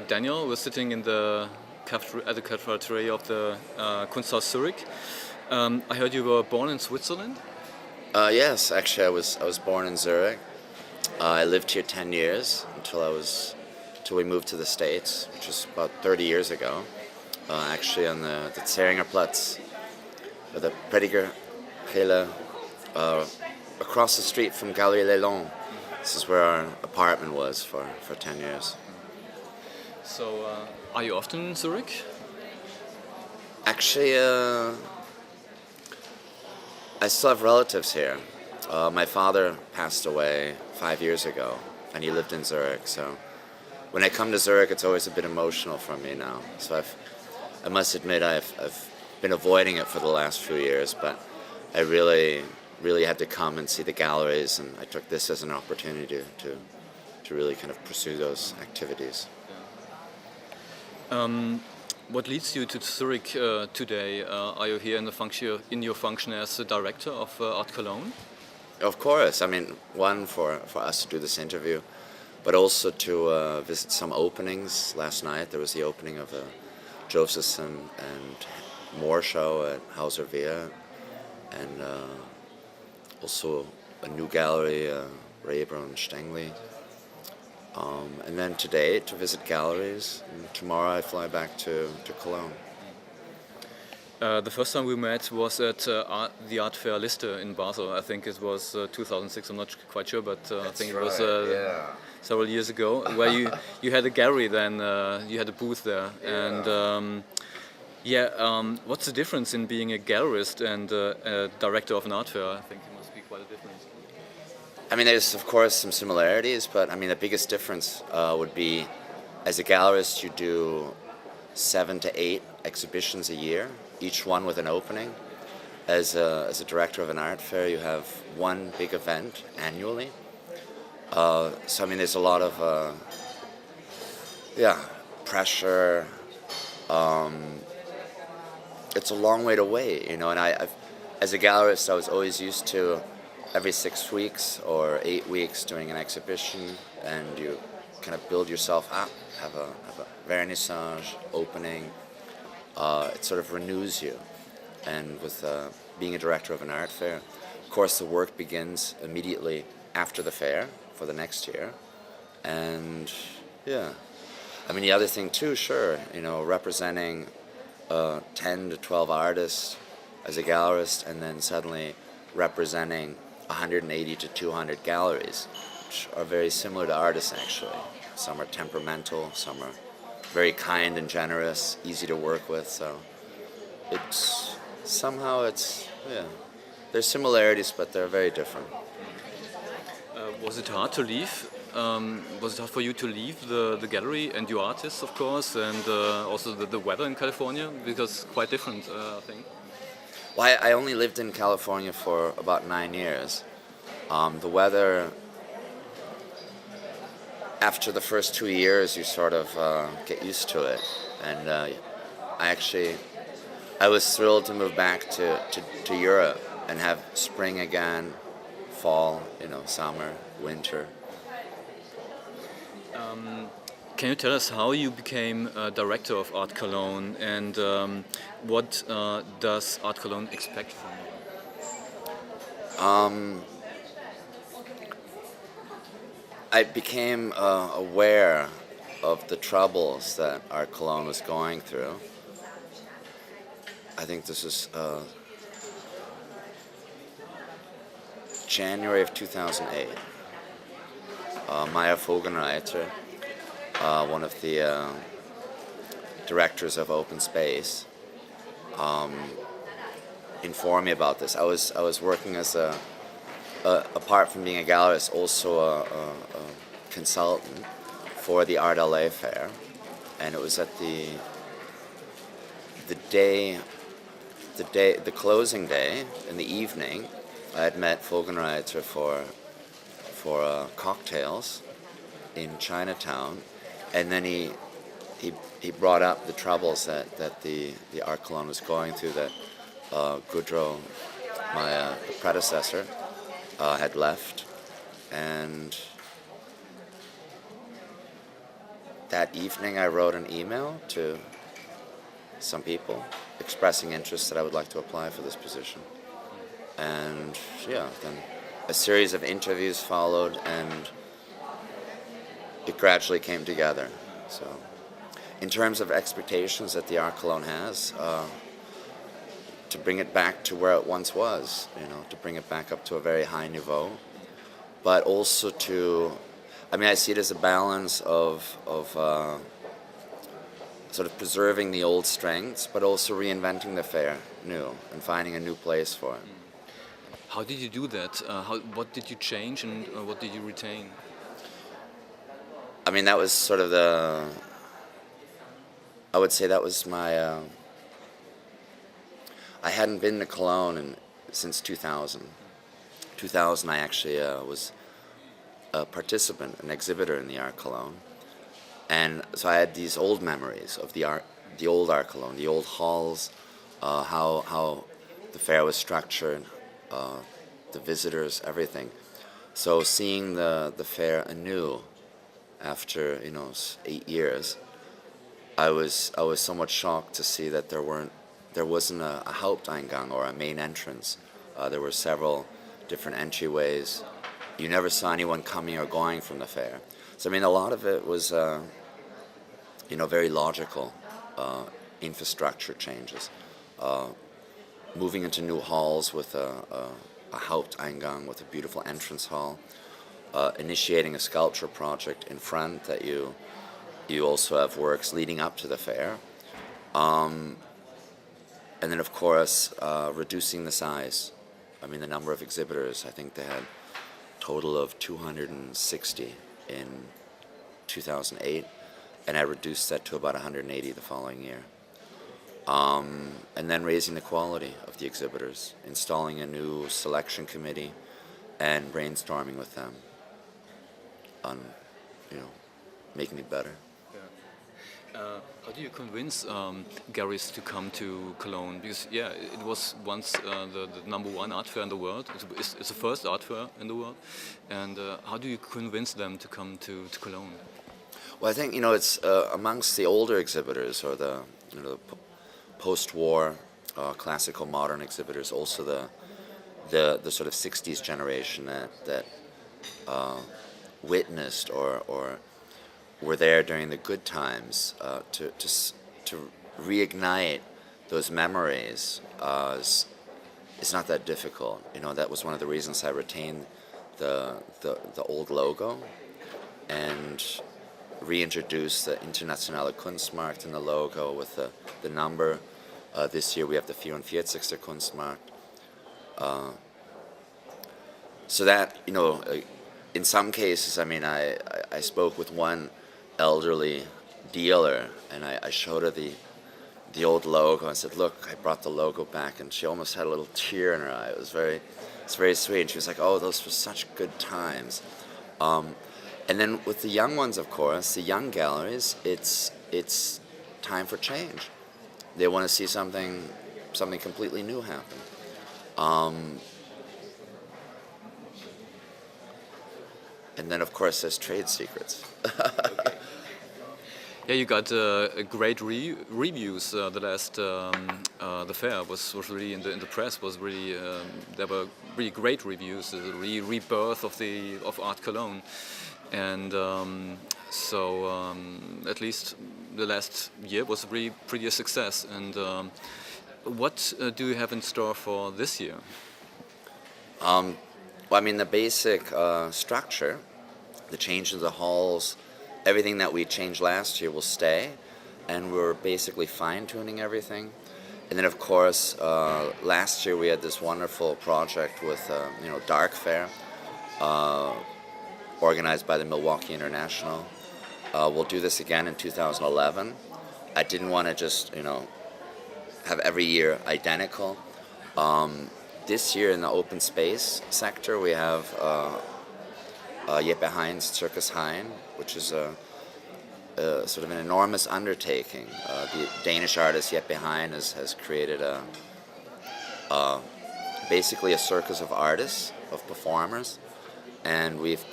Daniel. We're sitting in the at the cafeteria of the Kunsthaus Zurich. I heard you were born in Switzerland. Yes, actually, I was born in Zurich. I lived here 10 years until we moved to the States, which was about 30 years ago. Actually, on the Zeringer Platz, the Prediger Hele, across the street from Galerie Lelon. This is where our apartment was for 10 years. So, are you often in Zurich? Actually, I still have relatives here. My father passed away 5 years ago, and he lived in Zurich. So, when I come to Zurich, it's always a bit emotional for me now. So, I must admit, I've been avoiding it for the last few years, but I really had to come and see the galleries, and I took this as an opportunity to really kind of pursue those activities. What leads you to Zurich today? Are you here in your function as the director of Art Cologne? Of course. I mean, one, for us to do this interview, but also to visit some openings. Last night there was the opening of a Josephson and Moore show at Hauser Wehr, and also a new gallery, Reber and Stengli. And then today to visit galleries, and tomorrow I fly back to Cologne. The first time we met was at the art fair Liste in Basel. I think it was 2006, I'm not quite sure, but I think it was several years ago, where you had a gallery then, you had a booth there. And what's the difference in being a gallerist and a director of an art fair? I think it must be quite a difference. I mean, there's of course some similarities, but I mean the biggest difference would be, as a gallerist, you do 7 to 8 exhibitions a year, each one with an opening. As a director of an art fair, you have one big event annually. So I mean, there's a lot of pressure. It's a long way to wait, you know. And as a gallerist, I was always used to every 6 weeks or 8 weeks doing an exhibition, and you kind of build yourself up, have a vernissage, opening. It sort of renews you. And with being a director of an art fair, of course the work begins immediately after the fair for the next year. And yeah, I mean the other thing too, sure, you know, representing 10 to 12 artists as a gallerist, and then suddenly representing 180 to 200 galleries, which are very similar to artists actually. Some are temperamental, some are very kind and generous, easy to work with, so there's similarities, but they're very different. Was it hard to leave? Was it hard for you to leave the gallery and your artists, of course, and also the weather in California? Because quite different, I think. Well, I only lived in California for about 9 years. The weather, after the first 2 years, you sort of get used to it. And I was thrilled to move back to Europe and have spring again, fall, you know, summer, winter. Can you tell us how you became director of Art Cologne, and what does Art Cologne expect from you? I became aware of the troubles that Art Cologne was going through. I think this is January of 2008. Maya Vogenreiter, one of the directors of Open Space, informed me about this. I was working as apart from being a gallerist, also a consultant for the Art LA fair, and it was at the closing day in the evening. I had met Vogenreiter for cocktails in Chinatown, and then he brought up the troubles that the Art Cologne was going through, that Goudreau, my predecessor, had left, and that evening I wrote an email to some people expressing interest that I would like to apply for this position. And yeah, then a series of interviews followed, and it gradually came together. So, in terms of expectations that the Art Cologne has, to bring it back to where it once was, to bring it back up to a very high niveau, but also I see it as a balance of sort of preserving the old strengths, but also reinventing the fair new and finding a new place for it. How did you do that? What did you change and what did you retain? I mean, that was sort of I would say that was my, I hadn't been to Cologne since 2000. 2000 I actually was a participant, an exhibitor in the Art Cologne. And so I had these old memories of the old Art Cologne, the old halls, how the fair was structured, the visitors, everything. So seeing the fair anew after 8 years, I was somewhat shocked to see that there wasn't a Haupteingang or a main entrance. There were several different entryways. You never saw anyone coming or going from the fair. So I mean, a lot of it was very logical infrastructure changes. Moving into new halls with a Haupteingang, with a beautiful entrance hall, initiating a sculpture project in front that you also have works leading up to the fair. And then, of course, reducing the size. I mean, the number of exhibitors, I think they had a total of 260 in 2008, and I reduced that to about 180 the following year. And then raising the quality of the exhibitors, installing a new selection committee, and brainstorming with them on, making it better. How do you convince galleries to come to Cologne? Because it was once the #1 art fair in the world. It's the first art fair in the world. And how do you convince them to come to Cologne? Well, I think it's amongst the older exhibitors, or the post-war classical modern exhibitors, also the sort of 60s generation that witnessed or were there during the good times, to reignite those memories is not that difficult. That was one of the reasons I retained the old logo and reintroduced the Internationale Kunstmarkt in the logo with the number. This year we have the 44. Kunstmarkt. So that, in some cases, I mean, I spoke with one elderly dealer, and I showed her the old logo and said, "Look, I brought the logo back," and she almost had a little tear in her eye. It's very sweet. And she was like, "Oh, those were such good times." And then with the young ones, of course, the young galleries, it's time for change. They want to see something completely new happen. And then, of course, there's trade secrets. Okay. Yeah, you got great reviews. The last the fair was really in the press was really there were really great reviews. The rebirth of Art Cologne, and at least the last year was really pretty a success. And what do you have in store for this year? Well, I mean, the basic structure, the change in the halls, everything that we changed last year will stay, and we're basically fine-tuning everything. And then, of course, last year we had this wonderful project with, Dark Fair, organized by the Milwaukee International. We'll do this again in 2011. I didn't want to just, have every year identical. This year in the open space sector, we have Jeppe Hein's Circus Hein, which is a sort of an enormous undertaking. The Danish artist Jeppe Hein has created basically a circus of artists, of performers, and we've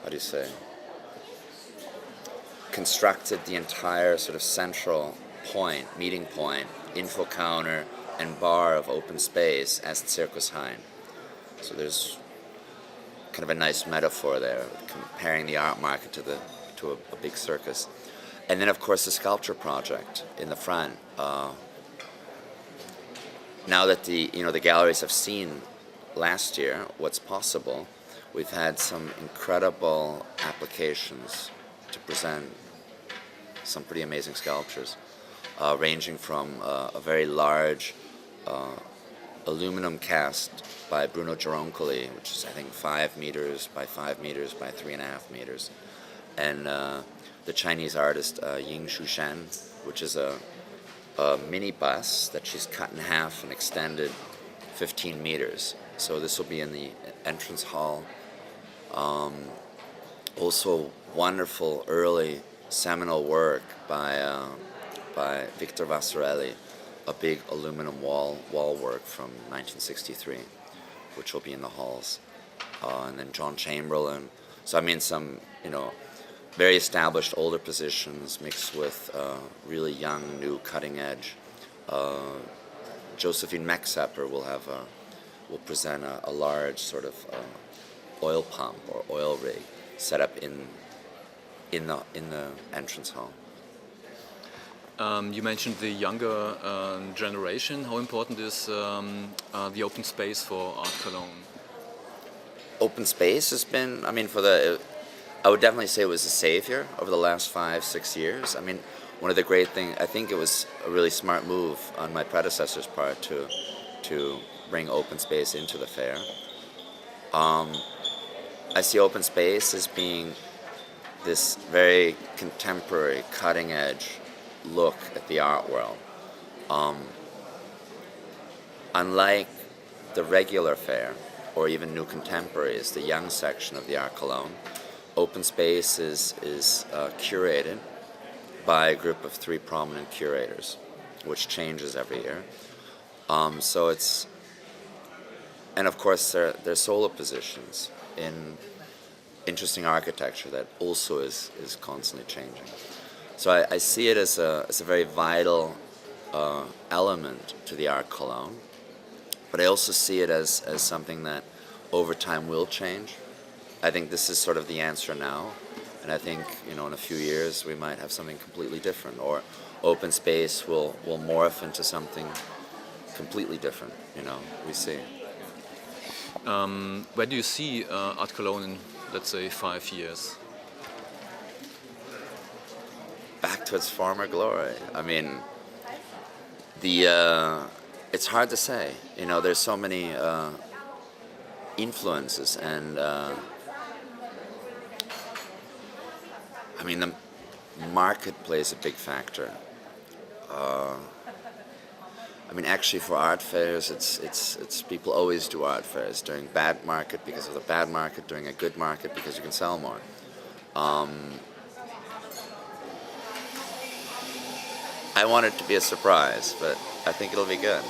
how do you say? constructed the entire sort of central point, meeting point, info counter, and bar of open space as Circus Hein. So there's kind of a nice metaphor there, comparing the art market to a big circus. And then, of course, the sculpture project in the front. Now that the galleries have seen last year what's possible, we've had some incredible applications to present some pretty amazing sculptures, ranging from a very large aluminum cast by Bruno Gironcoli, which is, I think, 5 meters by 5 meters by 3.5 meters, and the Chinese artist Ying Shushan, which is a mini bus that she's cut in half and extended 15 meters. So this will be in the entrance hall. Also, wonderful early seminal work by Victor Vasarely, a big aluminum wall work from 1963, which will be in the halls. And then John Chamberlain. So I mean, some very established older positions mixed with really young, new, cutting edge. Josephine Mexepper will present a large sort of oil pump or oil rig set up in the entrance hall. You mentioned the younger generation. How important is the open space for Art Cologne? Open space has been, I would definitely say it was a savior over the last 5-6 years. I mean, one of the great things, I think it was a really smart move on my predecessor's part to bring open space into the fair. I see open space as being this very contemporary, cutting-edge look at the art world. Unlike the regular fair, or even New Contemporaries, the young section of the Art Cologne, open space is curated by a group of 3 prominent curators, which changes every year. So it's, and of course they're solo positions in interesting architecture that also is constantly changing. So I see it as a very vital element to the Art Cologne, but I also see it as something that over time will change. I think this is sort of the answer now, and I think in a few years we might have something completely different, or open space will morph into something completely different. We see. Where do you see Art Cologne in, let's say, 5 years? Back to its former glory. I mean, it's hard to say. There's so many influences, and the market plays a big factor. Actually, for art fairs, it's people always do art fairs during bad market because of the bad market, during a good market because you can sell more. I want it to be a surprise, but I think it'll be good.